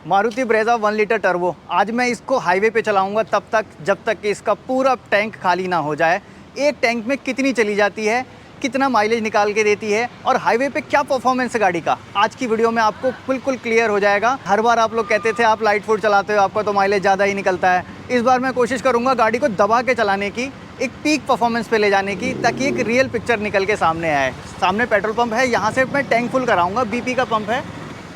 Maruti Brezza 1 litre turbo. आज मैं इसको हाईवे पे चलाऊंगा तब तक जब तक कि इसका पूरा टैंक खाली ना हो जाए। एक टैंक में कितनी चली जाती है, कितना माइलेज निकाल के देती है और हाईवे पे क्या परफॉर्मेंस है गाड़ी का, आज की वीडियो में आपको बिल्कुल क्लियर हो जाएगा। हर बार आप लोग कहते थे आप लाइट फूड चलाते हो, आपका तो माइलेज ज़्यादा ही निकलता है। इस बार मैं कोशिश करूँगा गाड़ी को दबा के चलाने की, एक पीक परफॉर्मेंस पे ले जाने की, ताकि एक रियल पिक्चर निकल के सामने आए। सामने पेट्रोल पंप है, यहाँ से मैं टैंक फुल कराऊँगा। BP का पंप है,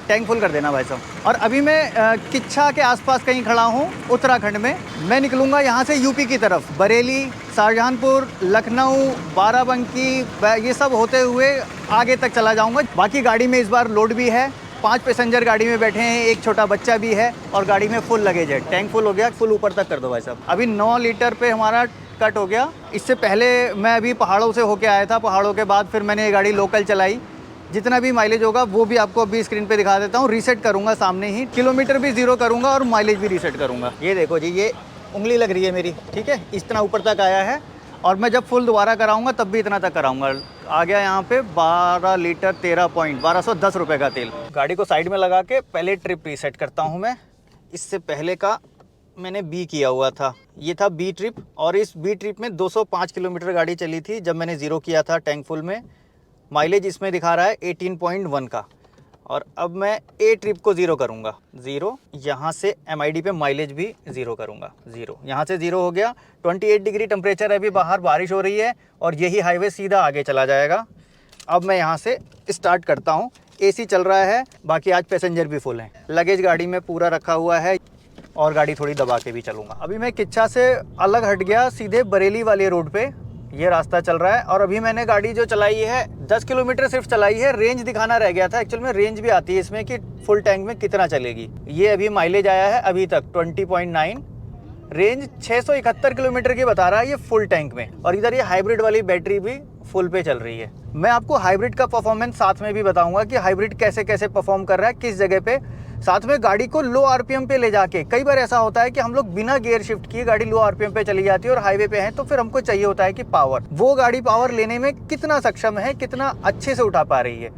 टैंक फुल कर देना भाई साहब। और अभी मैं किच्छा के आसपास कहीं खड़ा हूँ उत्तराखंड में। मैं निकलूँगा यहाँ से यूपी की तरफ, बरेली, शाहजहांपुर, लखनऊ, बाराबंकी, ये सब होते हुए आगे तक चला जाऊँगा। बाकी गाड़ी में इस बार लोड भी है, 5 पैसेंजर गाड़ी में बैठे हैं, एक छोटा बच्चा भी है और गाड़ी में फुल लगेज है। टैंक फुल हो गया, फुल ऊपर तक कर दो भाई साहब। अभी 9 लीटर पे हमारा कट हो गया। इससे पहले मैं अभी पहाड़ों से होके आया था, पहाड़ों के बाद फिर मैंने ये गाड़ी लोकल चलाई। जितना भी माइलेज होगा वो भी आपको अभी स्क्रीन पे दिखा देता हूँ। रीसेट करूँगा सामने ही, किलोमीटर भी 0 करूँगा और माइलेज भी रीसेट करूँगा। ये देखो जी, ये उंगली लग रही है मेरी, ठीक है, इतना ऊपर तक आया है। और मैं जब फुल दोबारा कराऊँगा तब भी इतना तक कराऊँगा। आ गया यहाँ पे 12 लीटर 13 पॉइंट, 1210 रुपये का तेल। गाड़ी को साइड में लगा के पहले ट्रिप रीसेट करता हूँ मैं। इससे पहले का मैंने B किया हुआ था, ये था B ट्रिप। और इस B ट्रिप में 205 किलोमीटर गाड़ी चली थी जब मैंने 0 किया था टैंक फुल में। माइलेज इसमें दिखा रहा है 18.1 का। और अब मैं A ट्रिप को 0 करूँगा, 0। यहाँ से MID पे माइलेज भी 0 करूँगा, 0। यहाँ से 0 हो गया। 28 डिग्री टेम्परेचर है, अभी बाहर बारिश हो रही है और यही हाईवे सीधा आगे चला जाएगा। अब मैं यहाँ से स्टार्ट करता हूँ। AC चल रहा है, बाकी आज पैसेंजर भी फुल हैं। लगेज गाड़ी में पूरा रखा हुआ है और गाड़ी थोड़ी दबा के भी चलूँगा। अभी मैं किच्छा से अलग हट गया, सीधे बरेली वाले रोड पे ये रास्ता चल रहा है। और अभी मैंने गाड़ी जो चलाई है 10 किलोमीटर सिर्फ चलाई है। रेंज दिखाना रह गया था, एक्चुअल में रेंज भी आती है इसमें कि फुल टैंक में कितना चलेगी। ये अभी माइलेज आया है अभी तक 20.9, रेंज 671 किलोमीटर की बता रहा है ये फुल टैंक में। और इधर ये हाइब्रिड वाली बैटरी भी फुल पे चल रही है। मैं आपको हाइब्रिड का परफॉर्मेंस साथ में भी बताऊंगा कि हाइब्रिड कैसे कैसे परफॉर्म कर रहा है, किस जगह पे। साथ में गाड़ी को लो RPM पे ले जाके, कई बार ऐसा होता है कि हम लोग बिना गियर शिफ्ट किए गाड़ी लो RPM पे चली जाती है और हाईवे पे है, तो फिर हमको चाहिए होता है कि पावर, वो गाड़ी पावर लेने में कितना सक्षम है, कितना अच्छे से उठा पा रही है।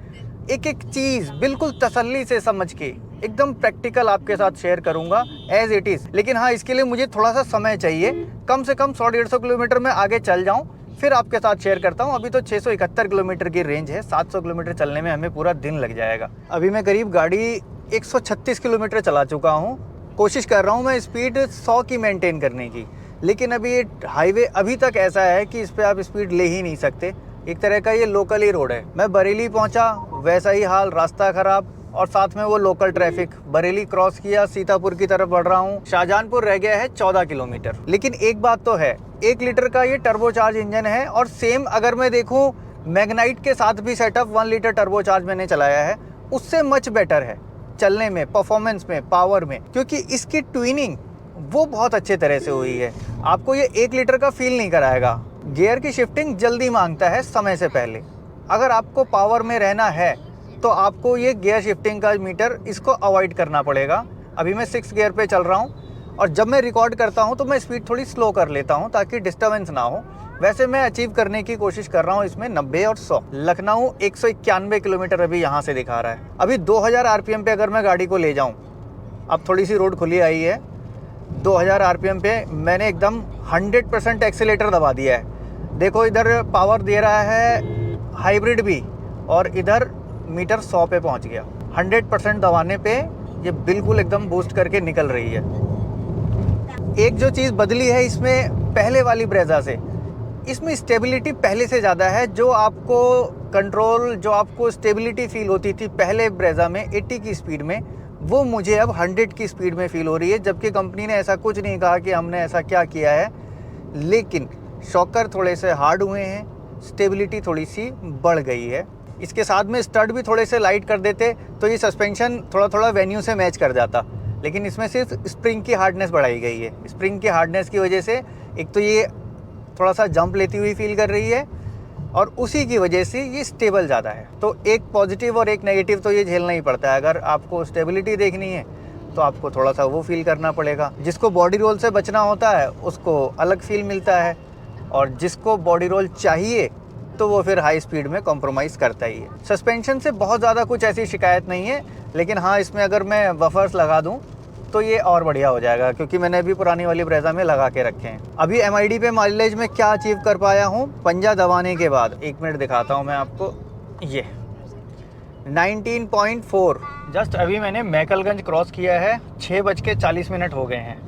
एक एक चीज़ बिल्कुल तसल्ली से समझ के एकदम प्रैक्टिकल आपके साथ शेयर करूंगा एज इट इज़। लेकिन हाँ, इसके लिए मुझे थोड़ा सा समय चाहिए, कम से कम 100-150 किलोमीटर में आगे चल जाऊं, फिर आपके साथ शेयर करता हूं। अभी तो 671 किलोमीटर की रेंज है, 700 किलोमीटर चलने में हमें पूरा दिन लग जाएगा। अभी मैं करीब गाड़ी 136 किलोमीटर चला चुका हूं। कोशिश कर रहा हूं मैं स्पीड 100 की मेंटेन करने की, लेकिन अभी ये हाईवे अभी तक ऐसा है कि इस पर आप स्पीड ले ही नहीं सकते। एक तरह का ये लोकल ही रोड है। मैं बरेली पहुंचा, वैसा ही हाल, रास्ता खराब और साथ में वो लोकल ट्रैफिक। बरेली क्रॉस किया, सीतापुर की तरफ बढ़ रहा हूँ। शाहजहांपुर रह गया है 14 किलोमीटर। लेकिन एक बात तो है, 1 लीटर का ये टर्बोचार्ज इंजन है और सेम अगर मैं देखूँ मैग्नाइट के साथ भी सेटअप 1 लीटर टर्बोचार्ज मैंने चलाया है, उससे मच बेटर है चलने में, परफॉर्मेंस में, पावर में, क्योंकि इसकी ट्यूनिंग वो बहुत अच्छे तरह से हुई है। आपको ये 1 लीटर का फील नहीं कराएगा। गियर की शिफ्टिंग जल्दी मांगता है समय से पहले। अगर आपको पावर में रहना है तो आपको ये गियर शिफ्टिंग का मीटर इसको अवॉइड करना पड़ेगा। अभी मैं 6 गियर पे चल रहा हूँ और जब मैं रिकॉर्ड करता हूँ तो मैं स्पीड थोड़ी स्लो कर लेता हूँ ताकि डिस्टर्बेंस ना हो। वैसे मैं अचीव करने की कोशिश कर रहा हूँ इसमें 90 और 100। लखनऊ 191 किलोमीटर अभी यहाँ से दिखा रहा है। अभी 2000 RPM पे अगर मैं गाड़ी को ले जाऊँ, अब थोड़ी सी रोड खुली आई है, 2000 RPM पे मैंने एकदम 100% एक्सीलेटर दबा दिया है। देखो इधर पावर दे रहा है हाइब्रिड भी और इधर मीटर 100 पे पहुंच गया। 100% दबाने पे ये बिल्कुल एकदम बूस्ट करके निकल रही है। एक जो चीज़ बदली है इसमें पहले वाली ब्रेज़ा से, इसमें स्टेबिलिटी पहले से ज़्यादा है। जो आपको कंट्रोल, जो आपको स्टेबिलिटी फील होती थी पहले ब्रेज़ा में 80 की स्पीड में, वो मुझे अब 100 की स्पीड में फील हो रही है। जबकि कंपनी ने ऐसा कुछ नहीं कहा कि हमने ऐसा क्या किया है, लेकिन शॉकर थोड़े से हार्ड हुए हैं, स्टेबिलिटी थोड़ी सी बढ़ गई है। इसके साथ में स्टड भी थोड़े से लाइट कर देते तो ये सस्पेंशन थोड़ा थोड़ा वेन्यू से मैच कर जाता, लेकिन इसमें सिर्फ स्प्रिंग की हार्डनेस बढ़ाई गई है। स्प्रिंग की हार्डनेस की वजह से एक तो ये थोड़ा सा जंप लेती हुई फील कर रही है और उसी की वजह से ये स्टेबल ज़्यादा है। तो एक पॉजिटिव और एक नेगेटिव तो ये झेलना ही पड़ता है। अगर आपको स्टेबिलिटी देखनी है तो आपको थोड़ा सा वो फील करना पड़ेगा। जिसको बॉडी रोल से बचना होता है उसको अलग फील मिलता है, और जिसको बॉडी रोल चाहिए तो वो फिर हाई स्पीड में कॉम्प्रोमाइज़ करता ही है। सस्पेंशन से बहुत ज़्यादा कुछ ऐसी शिकायत नहीं है, लेकिन हाँ इसमें अगर मैं बफर्स लगा दूँ तो ये और बढ़िया हो जाएगा, क्योंकि मैंने अभी पुरानी वाली ब्रेज़ा में लगा के रखे हैं। अभी MID पे माइलेज में क्या अचीव कर पाया हूँ पंजा दबाने के बाद, 1 मिनट दिखाता हूँ मैं आपको। ये 19.4। जस्ट अभी मैंने मैकलगंज क्रॉस किया है, 6:40 हो गए हैं,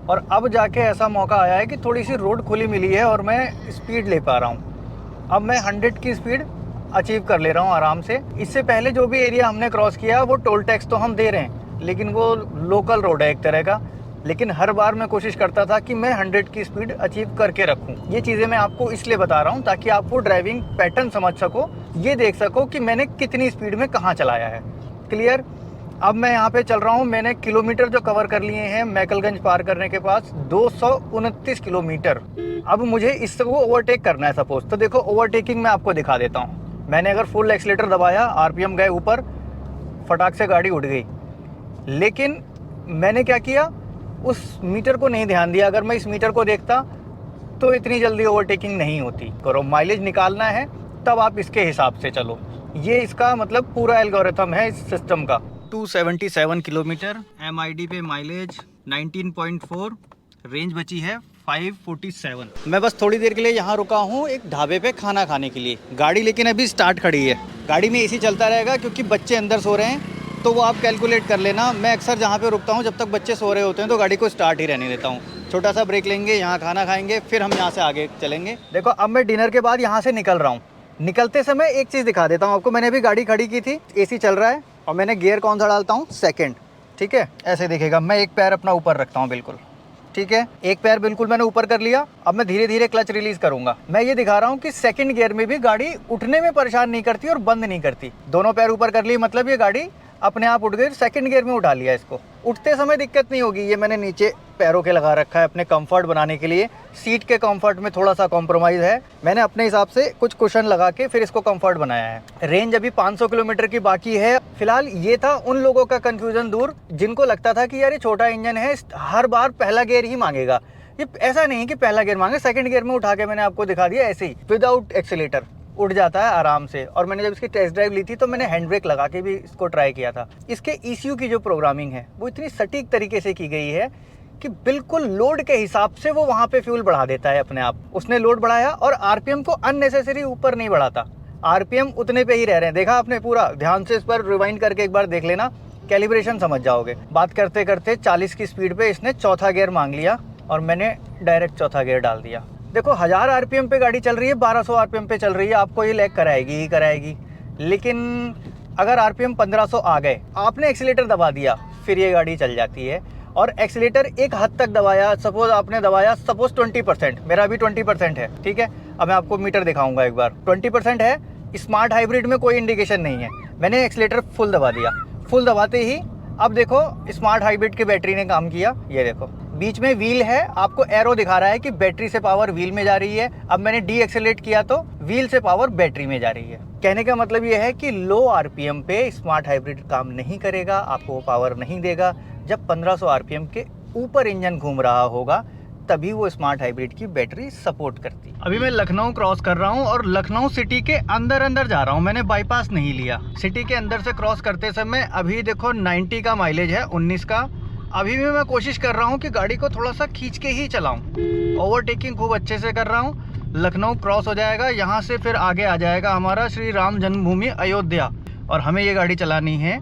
और अब जाके ऐसा मौका आया है कि थोड़ी सी रोड खुली मिली है और मैं स्पीड ले पा रहा हूँ। अब मैं 100 की स्पीड अचीव कर ले रहा हूँ आराम से। इससे पहले जो भी एरिया हमने क्रॉस किया वो टोल टैक्स तो हम दे रहे हैं, लेकिन वो लोकल रोड है एक तरह का, लेकिन हर बार मैं कोशिश करता था कि मैं 100 की स्पीड अचीव करके रखूं। ये चीज़ें मैं आपको इसलिए बता रहा हूं ताकि आप वो ड्राइविंग पैटर्न समझ सको, ये देख सको कि मैंने कितनी स्पीड में कहां चलाया है। क्लियर? अब मैं यहाँ पे चल रहा हूँ, मैंने किलोमीटर जो कवर कर लिए हैं मैकलगंज पार करने के पास 229 किलोमीटर। अब मुझे इसको ओवरटेक करना है सपोज, तो देखो ओवरटेकिंग मैं आपको दिखा देता हूँ। मैंने अगर फुल एक्सीलेटर दबाया, RPM गए ऊपर, फटाक से गाड़ी उड़ गई, लेकिन मैंने क्या किया, उस मीटर को नहीं ध्यान दिया। अगर मैं इस मीटर को देखता तो इतनी जल्दी ओवरटेकिंग नहीं होती। करो माइलेज निकालना है तब आप इसके हिसाब से चलो, ये इसका मतलब पूरा एल्गोरिथम है इस सिस्टम का। 277 किलोमीटर, MID पे माइलेज 19.4, रेंज बची है 547। मैं बस थोड़ी देर के लिए यहाँ रुका हूँ एक ढाबे पे खाना खाने के लिए। गाड़ी लेकिन अभी स्टार्ट खड़ी है, गाड़ी में AC चलता रहेगा क्योंकि बच्चे अंदर सो रहे हैं, तो वो आप कैलकुलेट कर लेना। मैं अक्सर जहाँ पे रुकता हूँ जब तक बच्चे सो रहे होते हैं तो गाड़ी को स्टार्ट ही रहने देता हूँ। छोटा सा ब्रेक लेंगे, यहाँ खाना खाएंगे, फिर हम यहाँ से आगे चलेंगे। देखो अब मैं डिनर के बाद यहाँ से निकल रहा हूँ। निकलते समय एक चीज़ दिखा देता हूँ आपको। मैंने अभी गाड़ी खड़ी की थी, AC चल रहा है, और मैंने गियर कौन सा डालता हूँ, सेकेंड। ठीक है, ऐसे दिखेगा। मैं एक पैर अपना ऊपर रखता हूँ बिल्कुल, ठीक है, एक पैर बिल्कुल मैंने ऊपर कर लिया। अब मैं धीरे धीरे क्लच रिलीज करूंगा। मैं ये दिखा रहा हूँ कि सेकंड गियर में भी गाड़ी उठने में परेशान नहीं करती और बंद नहीं करती। दोनों पैर ऊपर कर लिए, मतलब ये गाड़ी अपने आप उठ गई। सेकंड गियर में उठा लिया इसको, उठते समय दिक्कत नहीं होगी। ये मैंने नीचे पैरों के लगा रखा है अपने कंफर्ट बनाने के लिए। सीट के कंफर्ट में थोड़ा सा कॉम्प्रोमाइज़ है, मैंने अपने हिसाब से कुछ कुशन लगा के फिर इसको कंफर्ट बनाया है। रेंज अभी 500 किलोमीटर की बाकी है। फिलहाल ये था उन लोगों का कंफ्यूजन दूर जिनको लगता था कि यार ये छोटा इंजन है, हर बार पहला गियर ही मांगेगा। ये ऐसा नहीं कि पहला गियर मांगे, सेकंड गियर में उठा के मैंने आपको दिखा दिया ऐसे ही, विदाउट एक्सीलेटर उठ जाता है आराम से। और मैंने जब इसकी टेस्ट ड्राइव ली थी तो मैंने हैंड ब्रेक लगा के भी इसको ट्राई किया था। इसके ECU की जो प्रोग्रामिंग है वो इतनी सटीक तरीके से की गई है कि बिल्कुल लोड के हिसाब से वो वहाँ पे फ्यूल बढ़ा देता है अपने आप। उसने लोड बढ़ाया और RPM को अननेसेसरी ऊपर नहीं बढ़ाता, RPM उतने पे ही रह रहे हैं। देखा आपने पूरा? ध्यान से इस पर रिवाइंड करके एक बार देख लेना, कैलिब्रेशन समझ जाओगे। बात करते करते 40 की स्पीड पे इसने चौथा गियर मांग लिया और मैंने डायरेक्ट चौथा गियर डाल दिया। देखो 1000 RPM पे गाड़ी चल रही है, 1200 RPM पे चल रही है, आपको ये लैग कराएगी ही कराएगी। लेकिन अगर RPM 1500 आ गए, आपने एक्सीलेटर दबा दिया, फिर ये गाड़ी चल जाती है। और एक्सीलेटर एक हद तक दबाया, सपोज आपने दबाया 20%, मेरा अभी 20% है, ठीक है। अब मैं आपको मीटर दिखाऊंगा एक बार। 20% है, स्मार्ट हाइब्रिड में कोई इंडिकेशन नहीं है। मैंने एक्सीलेटर फुल दबा दिया, फुल दबाते ही अब देखो स्मार्ट हाइब्रिड की बैटरी ने काम किया। ये देखो बीच में व्हील है, आपको एरो दिखा रहा है कि बैटरी से पावर व्हील में जा रही है। अब मैंने डी एक्सेलेरेट किया तो व्हील से पावर बैटरी में जा रही है। कहने का मतलब ये है कि लो RPM पे स्मार्ट हाइब्रिड काम नहीं करेगा, आपको वो पावर नहीं देगा। जब 1500 RPM के ऊपर इंजन घूम रहा होगा तभी वो स्मार्ट हाइब्रिड की बैटरी सपोर्ट करती है। अभी मैं लखनऊ क्रॉस कर रहा हूँ और लखनऊ सिटी के अंदर अंदर जा रहा हूँ, मैंने बाईपास नहीं लिया। सिटी के अंदर से क्रॉस करते समय अभी देखो 90 का माइलेज है, 19 का। अभी भी मैं कोशिश कर रहा हूँ कि गाड़ी को थोड़ा सा खींच के ही चलाऊं। ओवरटेकिंग खूब अच्छे से कर रहा हूँ। लखनऊ क्रॉस हो जाएगा, यहाँ से फिर आगे आ जाएगा हमारा श्री राम जन्मभूमि अयोध्या, और हमें ये गाड़ी चलानी है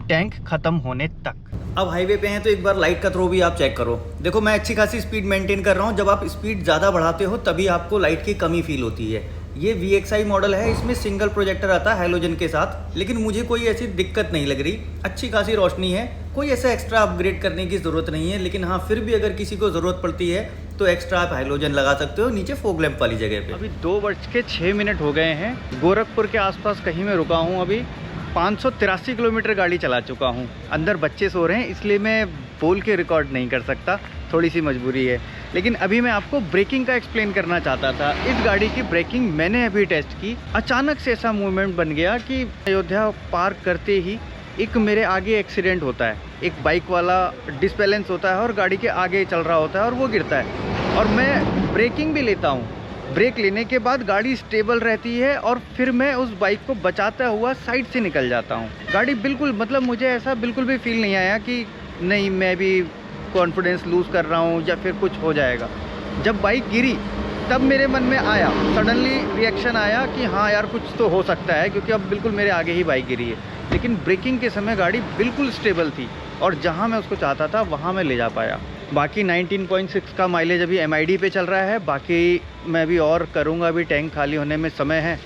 टैंक खत्म होने तक। अब हाईवे पे हैं तो एक बार लाइट का थ्रो भी आप चेक करो। देखो मैं अच्छी खासी स्पीड मेंटेन कर रहा हूँ। जब आप स्पीड ज़्यादा बढ़ाते हो तभी आपको लाइट की कमी फील होती है। ये VXI मॉडल है, इसमें सिंगल प्रोजेक्टर आता है हैलोजन के साथ, लेकिन मुझे कोई ऐसी दिक्कत नहीं लग रही। अच्छी खासी रोशनी है, कोई ऐसा एक्स्ट्रा अपग्रेड करने की ज़रूरत नहीं है। लेकिन हाँ, फिर भी अगर किसी को ज़रूरत पड़ती है तो एक्स्ट्रा आप हैलोजन लगा सकते हो नीचे फॉग लैंप वाली जगह पे। अभी 2:06 हो गए हैं। गोरखपुर के आसपास कहीं मैं रुका हूँ। अभी 583 किलोमीटर गाड़ी चला चुका हूँ। अंदर बच्चे सो रहे हैं इसलिए मैं बोल के रिकॉर्ड नहीं कर सकता, थोड़ी सी मजबूरी है। लेकिन अभी मैं आपको ब्रेकिंग का एक्सप्लेन करना चाहता था। इस गाड़ी की ब्रेकिंग मैंने अभी टेस्ट की। अचानक से ऐसा मूवमेंट बन गया कि अयोध्या पार करते ही एक मेरे आगे एक्सीडेंट होता है। एक बाइक वाला डिसबैलेंस होता है और गाड़ी के आगे चल रहा होता है और वो गिरता है, और मैं ब्रेकिंग भी लेता हूँ ब्रेक लेने के बाद गाड़ी स्टेबल रहती है और फिर मैं उस बाइक को बचाता हुआ साइड से निकल जाता हूँ। गाड़ी बिल्कुल मतलब मुझे ऐसा बिल्कुल भी फील नहीं आया कि नहीं मैं भी कॉन्फिडेंस लूज़ कर रहा हूँ या फिर कुछ हो जाएगा। जब बाइक गिरी तब मेरे मन में आया, सडनली रिएक्शन आया कि हाँ यार कुछ तो हो सकता है, क्योंकि अब बिल्कुल मेरे आगे ही बाइक गिरी है। लेकिन ब्रेकिंग के समय गाड़ी बिल्कुल स्टेबल थी और जहाँ मैं उसको चाहता था वहाँ मैं ले जा पाया। बाकी 19.6 का माइलेज अभी MID पे चल रहा है। बाकी मैं भी और करूँगा, अभी टैंक खाली होने में समय है।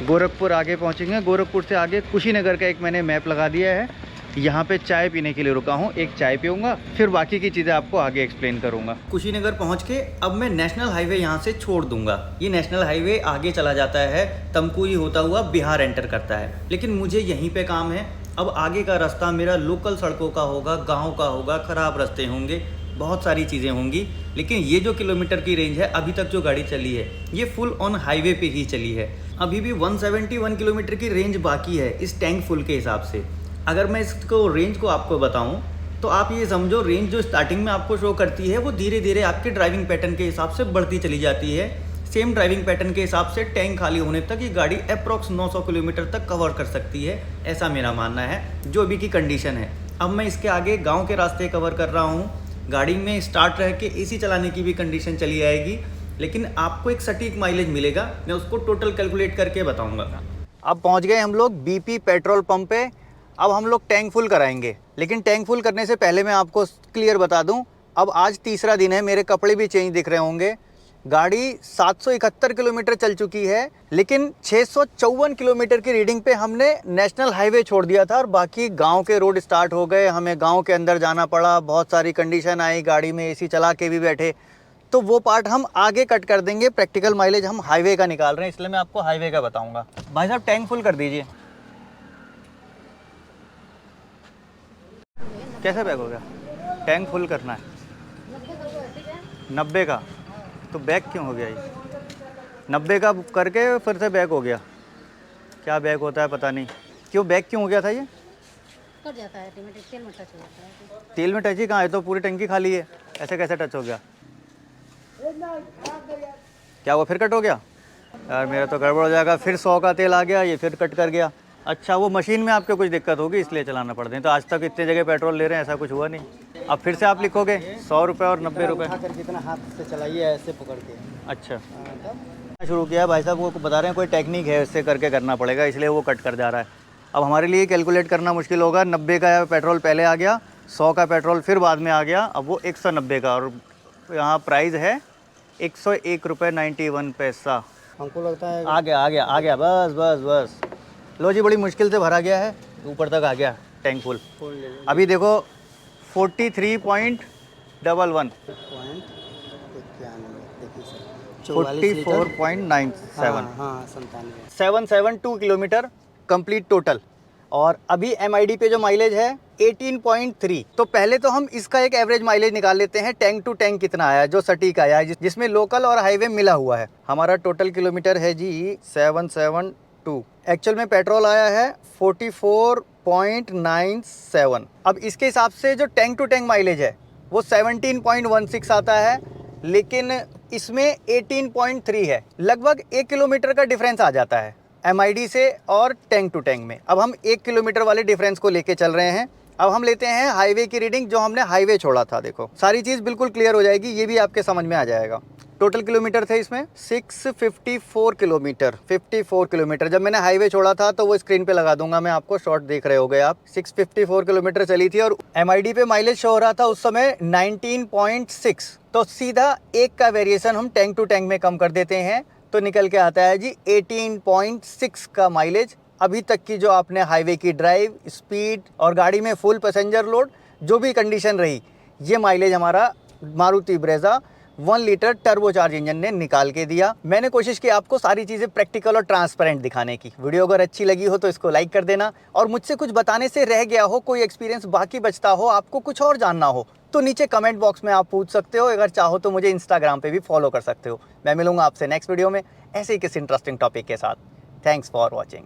गोरखपुर आगे पहुँचेंगे, गोरखपुर से आगे कुशीनगर का एक मैंने मैप लगा दिया है। यहाँ पे चाय पीने के लिए रुका हूँ, एक चाय पीऊँगा, फिर बाकी की चीज़ें आपको आगे एक्सप्लेन करूँगा। कुशीनगर पहुँच के अब मैं नेशनल हाईवे यहाँ से छोड़ दूँगा। ये नेशनल हाईवे आगे चला जाता है, तमकुही होता हुआ बिहार एंटर करता है, लेकिन मुझे यहीं पे काम है। अब आगे का रास्ता मेरा लोकल सड़कों का होगा, गाँव का होगा, ख़राब रास्ते होंगे, बहुत सारी चीज़ें होंगी। लेकिन ये जो किलोमीटर की रेंज है अभी तक जो गाड़ी चली है ये फुल ऑन हाईवे पे ही चली है। अभी भी 171 किलोमीटर की रेंज बाकी है इस टैंक फुल के हिसाब से। अगर मैं इसको रेंज को आपको बताऊं तो आप ये समझो, रेंज जो स्टार्टिंग में आपको शो करती है वो धीरे धीरे आपके ड्राइविंग पैटर्न के हिसाब से बढ़ती चली जाती है। सेम ड्राइविंग पैटर्न के हिसाब से टैंक खाली होने तक ये गाड़ी अप्रॉक्स 900 किलोमीटर तक कवर कर सकती है, ऐसा मेरा मानना है जो अभी की कंडीशन है। अब मैं इसके आगे गाँव के रास्ते कवर कर रहा हूँ। गाड़ी में स्टार्ट रह के AC चलाने की भी कंडीशन चली आएगी, लेकिन आपको एक सटीक माइलेज मिलेगा, मैं उसको टोटल कैलकुलेट करके बताऊंगा। अब पहुंच गए हम लोग BP पेट्रोल पंप पे। अब हम लोग टैंक फुल कराएंगे, लेकिन टैंक फुल करने से पहले मैं आपको क्लियर बता दूं, अब आज तीसरा दिन है, मेरे कपड़े भी चेंज दिख रहे होंगे। गाड़ी 771 किलोमीटर चल चुकी है, लेकिन 654 किलोमीटर की रीडिंग पे हमने नेशनल हाईवे छोड़ दिया था और बाकी गांव के रोड स्टार्ट हो गए। हमें गांव के अंदर जाना पड़ा, बहुत सारी कंडीशन आई, गाड़ी में AC चला के भी बैठे, तो वो पार्ट हम आगे कट कर देंगे। प्रैक्टिकल माइलेज हम हाईवे का निकाल रहे हैं, इसलिए मैं आपको हाईवे का बताऊंगा। भाई साहब टैंक फुल कर दीजिए। कैसे बैक हो गया? टैंक फुल करना है 90 का, तो बैक क्यों हो गया ये? 90 का करके फिर से बैक हो गया। क्या बैक होता है पता नहीं, क्यों बैक क्यों हो गया था? ये कट जाता है, तेल में टच हो जाता है। तेल में टच ही कहाँ है, तो पूरी टंकी खाली है, ऐसे कैसे टच हो गया? क्या हुआ, फिर कट हो गया? यार मेरा तो गड़बड़ हो जाएगा, फिर 100 का तेल आ गया, ये फिर कट कर गया। अच्छा, वो मशीन में आपके कुछ दिक्कत होगी इसलिए चलाना पड़ते हैं। तो आज तक इतने जगह पेट्रोल ले रहे हैं, ऐसा कुछ हुआ नहीं। अब फिर से आप लिखोगे 100 रुपये और 90 रुपये। जितना हाथ से चलाइए ऐसे पकड़ के। अच्छा, शुरू किया भाई साहब, वो बता रहे हैं कोई टेक्निक है, इससे करके करना पड़ेगा, इसलिए वो कट कर जा रहा है। अब हमारे लिए कैलकुलेट करना मुश्किल होगा। 90 का पेट्रोल पहले आ गया, 100 का पेट्रोल फिर बाद में आ गया, अब वो 190 का, और यहाँ प्राइस है 101 रुपये 91 पैसा। हमको लगता है आ गया, बस बस बस। लो जी, बड़ी मुश्किल से भरा गया है, ऊपर तक आ गया टैंक फुल। अभी देखो 43.11 44.97 772 किलोमीटर कंप्लीट टोटल। और अभी MID पे जो माइलेज है 18.3। तो पहले तो हम इसका एक एवरेज माइलेज निकाल लेते हैं, टैंक टू टैंक कितना आया, जो सटीक आया है, जिसमें लोकल और हाईवे मिला हुआ है। हमारा टोटल किलोमीटर है जी 772। एक्चुअल में पेट्रोल आया है 44.97। अब इसके हिसाब से जो टैंक टू टैंक माइलेज है वो 17.16 आता है, लेकिन इसमें 18.3 है। लगभग 1 किलोमीटर का डिफरेंस आ जाता है MID से और टैंक टू टैंक में। अब हम 1 किलोमीटर वाले डिफरेंस को लेके चल रहे हैं। अब हम लेते हैं हाईवे की रीडिंग, जो हमने हाईवे छोड़ा था। देखो सारी चीज़ बिल्कुल क्लियर हो जाएगी, ये भी आपके समझ में आ जाएगा। टोटल किलोमीटर थे इसमें 654 किलोमीटर, 54 किलोमीटर। जब मैंने हाईवे छोड़ा था तो वो स्क्रीन पे लगा दूंगा मैं आपको, शॉर्ट देख रहे होगे आप। 654 किलोमीटर चली थी और MID पे माइलेज शो हो रहा था उस समय 19.6। तो सीधा एक का वेरिएशन हम टैंक टू टैंक में कम कर देते हैं तो निकल के आता है जी 18.6 का माइलेज। अभी तक की जो आपने हाईवे की ड्राइव स्पीड और गाड़ी में फुल पैसेंजर लोड जो भी कंडीशन रही, ये माइलेज हमारा Maruti Brezza 1 litre turbocharge engine ने निकाल के दिया। मैंने कोशिश की आपको सारी चीज़ें प्रैक्टिकल और ट्रांसपेरेंट दिखाने की। वीडियो अगर अच्छी लगी हो तो इसको लाइक कर देना, और मुझसे कुछ बताने से रह गया हो, कोई एक्सपीरियंस बाकी बचता हो, आपको कुछ और जानना हो, तो नीचे कमेंट बॉक्स में आप पूछ सकते हो। अगर चाहो तो मुझे इंस्टाग्राम पे भी फॉलो कर सकते हो। मैं मिलूंगा आपसे नेक्स्ट वीडियो में ऐसे ही किसी इंटरेस्टिंग टॉपिक के साथ। Thanks for watching.